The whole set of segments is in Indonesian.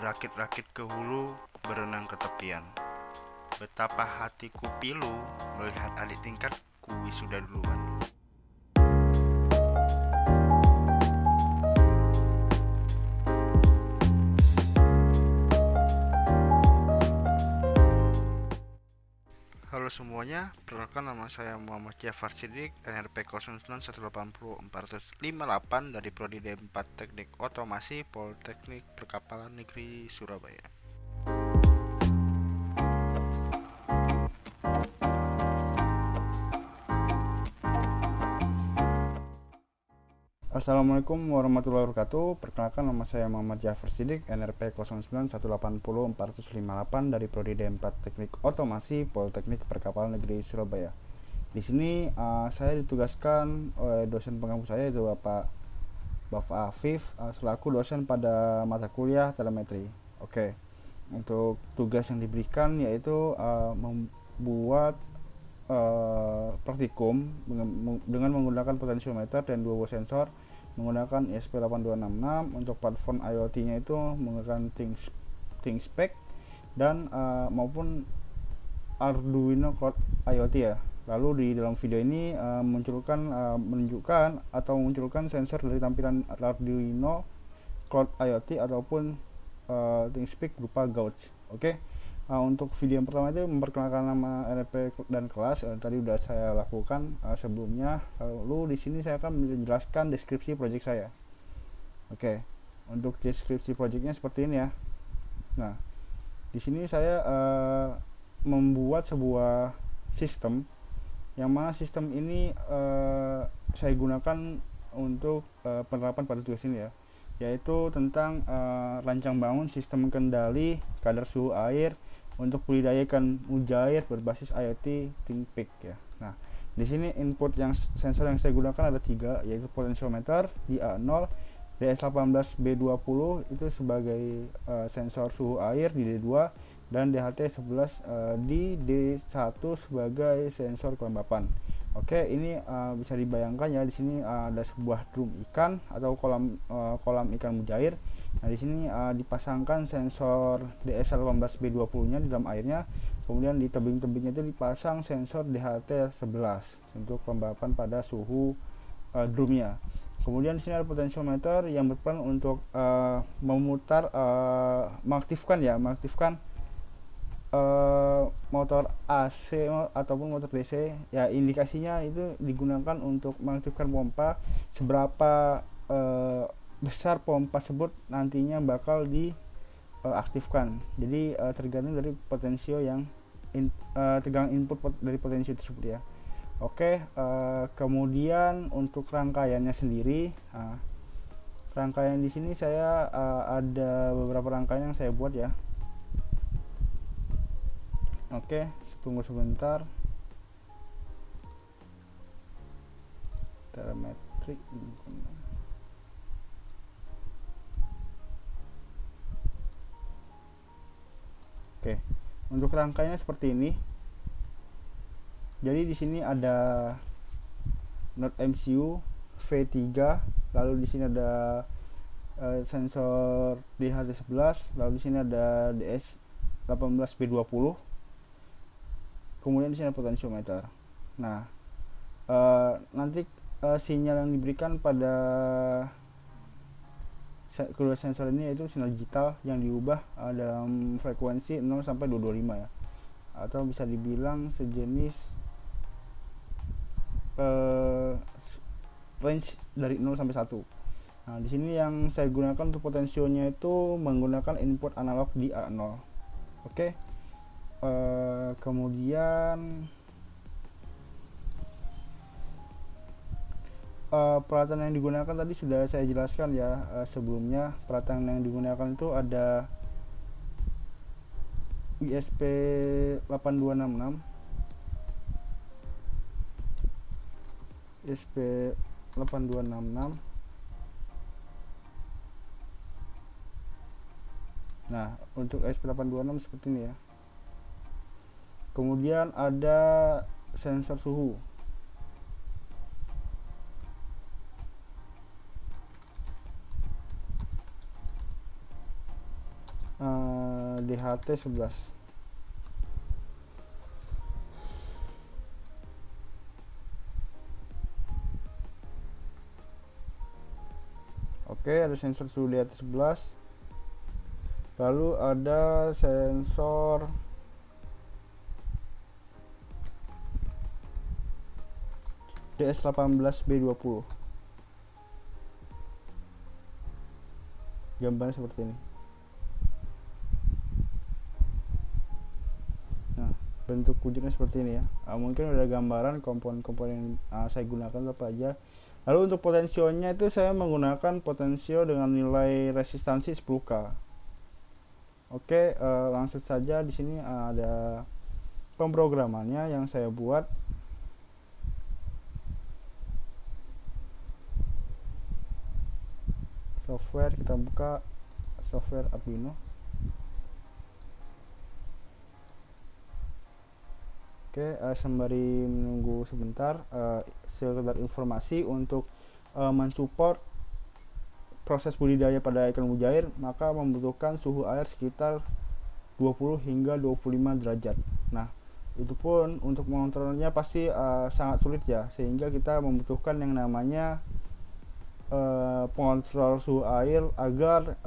Berakit-rakit ke hulu, berenang ke tepian. Betapa hatiku pilu melihat adik tingkatku wisuda duluan. Halo semuanya, perkenalkan nama saya Muhammad Jafar Siddiq, NRP 09180458 dari Prodi D4 Teknik Otomasi Politeknik Perkapalan Negeri Surabaya. Assalamualaikum warahmatullahi wabarakatuh. Perkenalkan nama saya Muhammad Jafar Siddiq, NRP 09180458 dari Prodi D4 Teknik Otomasi Politeknik Perkapalan Negeri Surabaya. Di sini saya ditugaskan oleh dosen pengampu saya, yaitu Bapak Afif, selaku dosen pada mata kuliah telemetri. Oke. Untuk tugas yang diberikan yaitu membuat praktikum dengan menggunakan potensiometer dan dua buah sensor menggunakan ESP8266. Untuk platform IoT-nya itu menggunakan ThinkSpec dan maupun Arduino Cloud IoT ya. Lalu di dalam video ini menunjukkan sensor dari tampilan Arduino Cloud IoT ataupun ThinkSpec berupa gauge. Oke. Untuk video yang pertama itu memperkenalkan nama NRP dan kelas, tadi sudah saya lakukan sebelumnya. Lalu di sini saya akan menjelaskan deskripsi project saya. Oke. Untuk deskripsi projectnya seperti ini ya. Nah, di sini saya membuat sebuah sistem, yang mana sistem ini saya gunakan untuk penerapan pada tugas ini ya, yaitu tentang rancang bangun sistem kendali kadar suhu air untuk budidaya ikan mujair berbasis IoT ThinkPic ya. Nah, di sini input sensor yang saya gunakan ada 3, yaitu potensiometer di A0, DS18B20 itu sebagai sensor suhu air di D2, dan DHT11 di D1 sebagai sensor kelembapan. Oke, ini bisa dibayangkan ya, di sini ada sebuah drum ikan atau kolam ikan mujair. Nah, di sini dipasangkan sensor DS18B20-nya di dalam airnya. Kemudian di tebing-tebingnya itu dipasang sensor DHT11 untuk kelembapan pada suhu drumnya. Kemudian di sini ada potensiometer yang berperan untuk mengaktifkan motor AC ataupun motor DC ya. Indikasinya itu digunakan untuk mengaktifkan pompa, seberapa besar pompa tersebut nantinya bakal diaktifkan. Jadi tergantung dari potensio yang tergantung input dari potensio tersebut ya. Oke. Kemudian untuk rangkaiannya sendiri, rangkaian di sini saya ada beberapa rangkaian yang saya buat ya. Oke, tunggu sebentar. Telemetri. Oke, untuk rangkaiannya seperti ini. Jadi di sini ada node MCU V3, lalu di sini ada sensor DHT11, lalu di sini ada DS18B20. Kemudian di sini ada potensiometer. Nah, nanti sinyal yang diberikan pada kedua sensor ini yaitu sinyal digital yang diubah dalam frekuensi 0 sampai 225 ya, atau bisa dibilang sejenis range dari 0 sampai 1. Nah, di sini yang saya gunakan untuk potensionya itu menggunakan input analog di A0. Oke. Kemudian peralatan yang digunakan tadi sudah saya jelaskan ya sebelumnya. Peralatan yang digunakan itu ada ESP8266, Nah, untuk ESP8266 seperti ini ya. Kemudian ada sensor suhu. DHT11. Oke, ada sensor suhu DHT11. Lalu ada sensor DS18B20. Gambarnya seperti ini. Nah, bentuk wujudnya seperti ini ya. Mungkin ada gambaran komponen-komponen yang saya gunakan apa aja. Lalu untuk potensionya itu saya menggunakan potensio dengan nilai resistansi 10K. Oke, langsung saja di sini ada pemrogramannya yang saya buat. Software, kita buka software Arduino. Oke, sembari menunggu sebentar, sekedar informasi untuk mensupport proses budidaya pada ikan mujair, maka membutuhkan suhu air sekitar 20 hingga 25 derajat. Nah, itu pun untuk mengontrolnya pasti sangat sulit ya, sehingga kita membutuhkan yang namanya pengontrol suhu air agar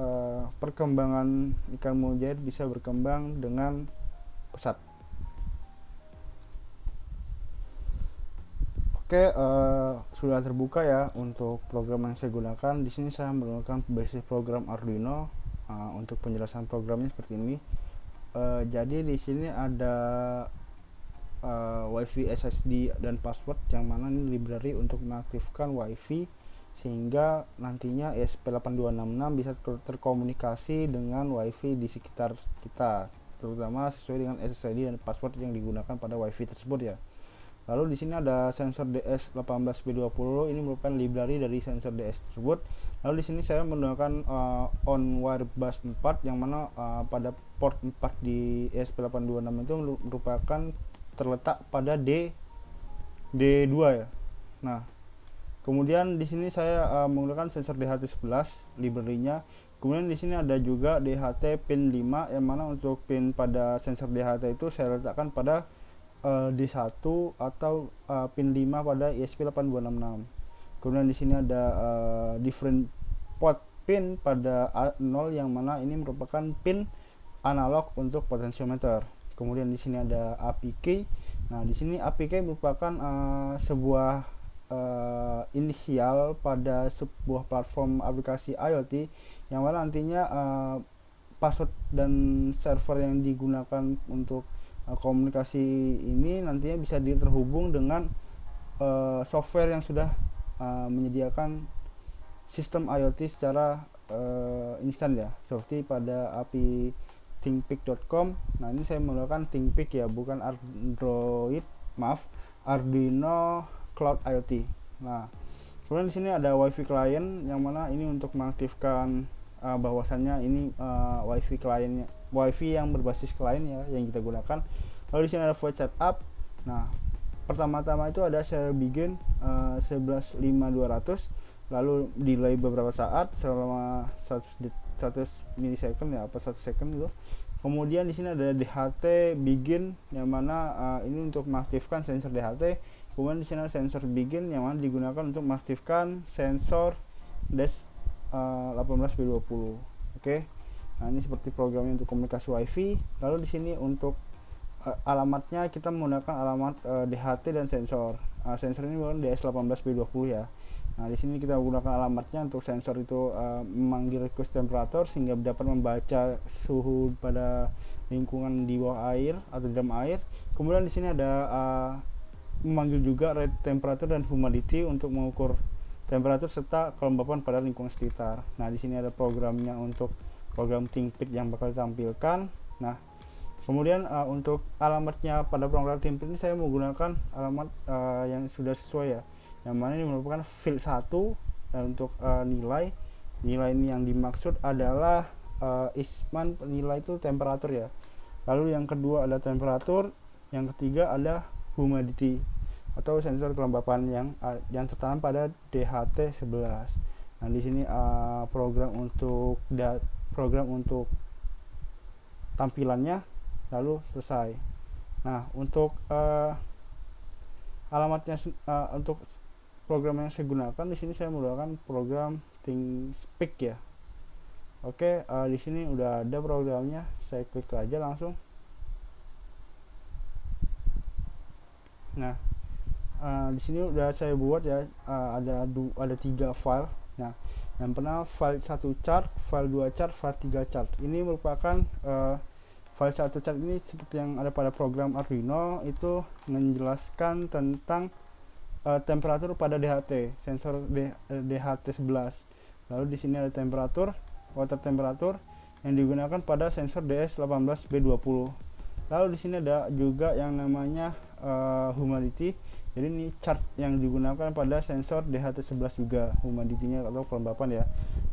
perkembangan ikan mujair bisa berkembang dengan pesat. Oke, sudah terbuka ya untuk program yang saya gunakan. Di sini saya menggunakan basis program Arduino. Untuk penjelasan programnya seperti ini. Jadi di sini ada WiFi SSD dan password, yang mana ini library untuk mengaktifkan WiFi sehingga nantinya ESP8266 bisa terkomunikasi dengan WiFi di sekitar kita, terutama sesuai dengan SSID dan password yang digunakan pada WiFi tersebut ya. Lalu di sini ada sensor DS18B20, ini merupakan library dari sensor DS tersebut. Lalu di sini saya menggunakan on-wire bus 4, yang mana pada port 4 di ESP8266 itu merupakan terletak pada D2 ya. Nah, kemudian di sini saya menggunakan sensor DHT11 library-nya. Kemudian di sini ada juga DHT pin 5, yang mana untuk pin pada sensor DHT itu saya letakkan pada D1 atau pin 5 pada ESP8266. Kemudian di sini ada different port pin pada A0, yang mana ini merupakan pin analog untuk potentiometer. Kemudian di sini ada APK. Nah, di sini APK merupakan sebuah inisial pada sebuah platform aplikasi IoT, yang mana nantinya password dan server yang digunakan untuk komunikasi ini nantinya bisa terhubung dengan software yang sudah menyediakan sistem IoT secara instan ya, seperti pada API thinkpik.com. Nah, ini saya menggunakan thinkpik ya, bukan Arduino Cloud IoT. Nah, kemudian di sini ada WiFi client, yang mana ini untuk mengaktifkan bahwasannya ini WiFi clientnya, WiFi yang berbasis client ya yang kita gunakan. Lalu di sini ada void setup. Nah, pertama-tama itu ada serial begin 11.5200, lalu delay beberapa saat selama 100 milisecond ya, apa 1 second gitu. Kemudian di sini ada DHT begin, yang mana ini untuk mengaktifkan sensor DHT. Kemudian di sini ada sensor begin, yang mana digunakan untuk mengaktifkan sensor DS18B20. Oke. Nah, ini seperti programnya untuk komunikasi WiFi. Lalu di sini untuk alamatnya kita menggunakan alamat DHT dan sensor. Sensor ini menggunakan DS18B20 ya. Nah, di sini kita menggunakan alamatnya untuk sensor itu memanggil request temperatur sehingga dapat membaca suhu pada lingkungan di bawah air atau di dalam air. Kemudian di sini ada memanggil juga rate temperature dan humidity untuk mengukur temperatur serta kelembapan pada lingkungan sekitar. Nah, di sini ada programnya untuk program ThinkPik yang bakal ditampilkan. Nah, kemudian untuk alamatnya pada program ThinkPik ini saya menggunakan alamat yang sudah sesuai ya, yang mana ini merupakan field 1. Dan untuk nilai ini yang dimaksud adalah Isman, nilai itu temperatur ya. Lalu yang kedua ada temperatur, yang ketiga ada humidity atau sensor kelembapan yang tertanam pada DHT11. Nah, di sini program untuk tampilannya lalu selesai. Nah, untuk alamatnya untuk program yang saya gunakan di sini saya menggunakan program ThinkSpeak ya. Oke, di sini udah ada programnya, saya klik aja langsung. Nah, di sini udah saya buat ya, ada 3 file. Nah, yang pertama file 1 chart, file 2 chart, file 3 chart. Ini merupakan file 1 chart ini seperti yang ada pada program Arduino, itu menjelaskan tentang temperatur pada DHT, sensor DHT11. Lalu di sini ada temperatur, water temperatur yang digunakan pada sensor DS18B20. Lalu di sini ada juga yang namanya humidity. Jadi ini chart yang digunakan pada sensor DHT11 juga, humidity-nya atau kelembapan ya.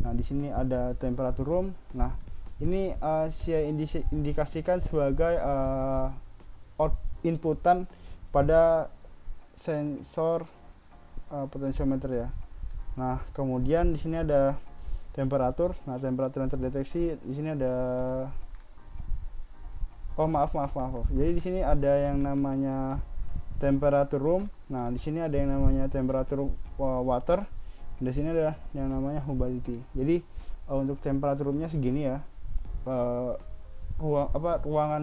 Nah, di sini ada temperatur room. Nah, ini saya indikasikan sebagai inputan pada sensor potentiometer ya. Nah, kemudian di sini ada temperatur. Nah, temperatur yang terdeteksi di sini ada maaf. Jadi di sini ada yang namanya temperatur room. Nah, di sini ada yang namanya temperatur water. Di sini ada yang namanya humidity. Jadi untuk temperatur roomnya segini ya. Ruangan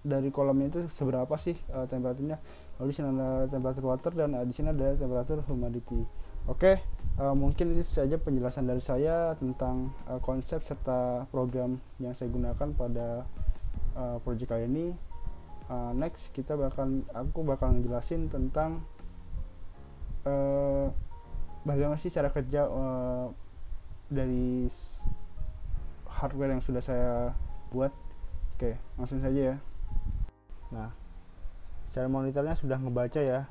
dari kolamnya itu seberapa sih temperaturnya. Lalu di sini ada temperatur water dan di sini ada temperatur humidity. Oke, mungkin itu saja penjelasan dari saya tentang konsep serta program yang saya gunakan pada project kali ini. Next aku bakal ngejelasin tentang bagaimana sih cara kerja dari hardware yang sudah saya buat. Oke, langsung saja ya. Nah, cara monitornya sudah ngebaca ya.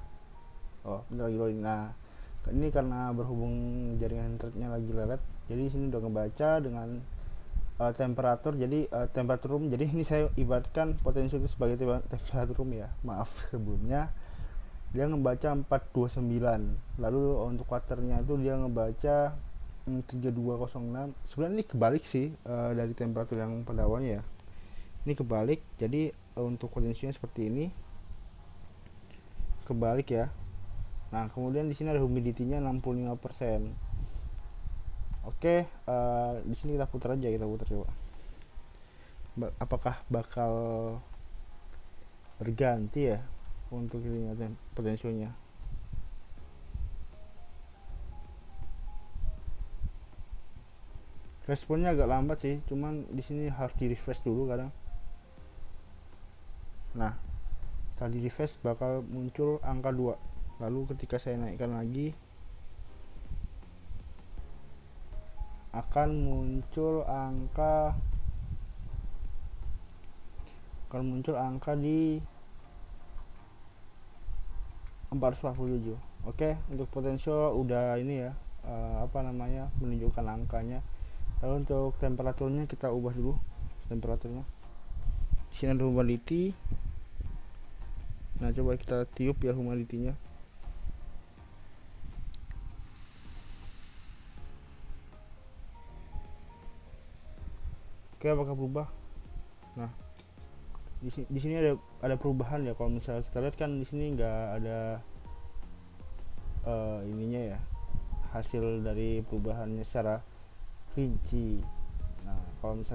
Bentar lagi loading. Nah, ini karena berhubung jaringan internetnya lagi lelet, jadi sini udah ngebaca dengan temperatur. Jadi temperatur room. Jadi ini saya ibaratkan potensi itu sebagai temperatur room ya. Maaf sebelumnya. Dia ngebaca 429. Lalu untuk waternya itu dia ngebaca 3206. Sebenarnya ini kebalik sih dari temperatur yang pada awalnya ya. Ini kebalik. Jadi untuk potensinya seperti ini. Kebalik ya. Nah, kemudian di sini ada humidity-nya 65%. Oke, di sini kita putar coba. Apakah bakal berganti ya untuk ini potensinya? Responnya agak lambat sih, cuman di sini harus di refresh dulu kadang. Nah, setelah di refresh bakal muncul angka 2. Lalu ketika saya naikkan lagi akan muncul angka di 447. Oke, untuk potensio udah ini ya, menunjukkan angkanya. Lalu untuk temperaturnya kita ubah dulu temperaturnya. Di sini ada humidity. Nah, coba kita tiup ya humidity-nya. Oke, apakah berubah? Nah, di sini ada perubahan ya. Kalau misalnya kita lihat kan di sini nggak ada ininya ya, hasil dari perubahannya secara rinci. Nah, kalau misalnya